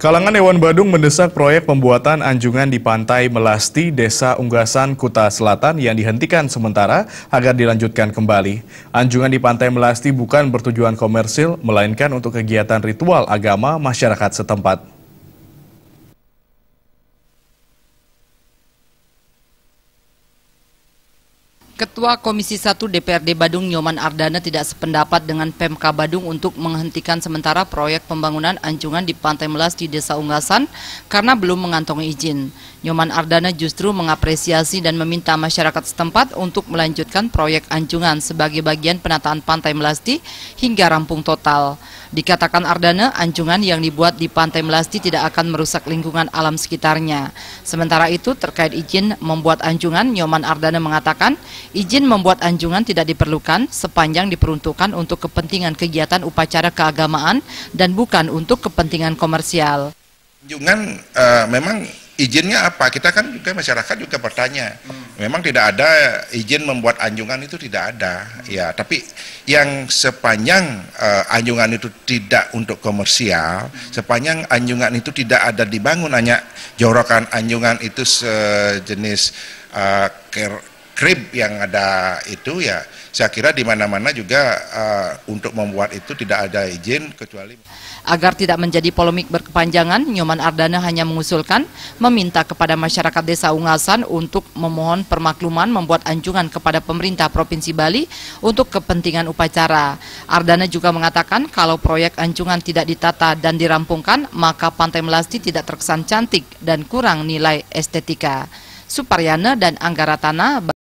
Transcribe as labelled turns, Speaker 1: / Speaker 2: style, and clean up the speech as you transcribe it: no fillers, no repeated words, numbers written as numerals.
Speaker 1: Kalangan Hewan Badung mendesak proyek pembuatan anjungan di Pantai Melasti, Desa Unggasan, Kuta Selatan yang dihentikan sementara agar dilanjutkan kembali. Anjungan di Pantai Melasti bukan bertujuan komersil, melainkan untuk kegiatan ritual agama masyarakat setempat.
Speaker 2: Ketua Komisi 1 DPRD Badung Nyoman Ardana tidak sependapat dengan Pemka Badung untuk menghentikan sementara proyek pembangunan anjungan di Pantai Melasti Desa Unggasan karena belum mengantongi izin. Nyoman Ardana justru mengapresiasi dan meminta masyarakat setempat untuk melanjutkan proyek anjungan sebagai bagian penataan Pantai Melasti hingga rampung total. Dikatakan Ardana, anjungan yang dibuat di Pantai Melasti tidak akan merusak lingkungan alam sekitarnya. Sementara itu, terkait izin membuat anjungan, Nyoman Ardana mengatakan, izin membuat anjungan tidak diperlukan sepanjang diperuntukkan untuk kepentingan kegiatan upacara keagamaan dan bukan untuk kepentingan komersial.
Speaker 3: Anjungan memang izinnya apa? Kita kan juga masyarakat juga bertanya. Memang tidak ada izin membuat anjungan, itu tidak ada. Ya, tapi yang sepanjang anjungan itu tidak untuk komersial, sepanjang anjungan itu tidak ada dibangun hanya jorokan anjungan itu sejenis krib yang ada itu, ya saya kira di mana-mana juga untuk membuat itu tidak ada izin kecuali.
Speaker 2: Agar tidak menjadi polemik berkepanjangan, Nyoman Ardana hanya mengusulkan meminta kepada masyarakat Desa Unggasan untuk memohon permakluman membuat anjungan kepada pemerintah Provinsi Bali untuk kepentingan upacara. Ardana juga mengatakan kalau proyek anjungan tidak ditata dan dirampungkan, maka Pantai Melasti tidak terkesan cantik dan kurang nilai estetika. Suparyana dan Anggaratana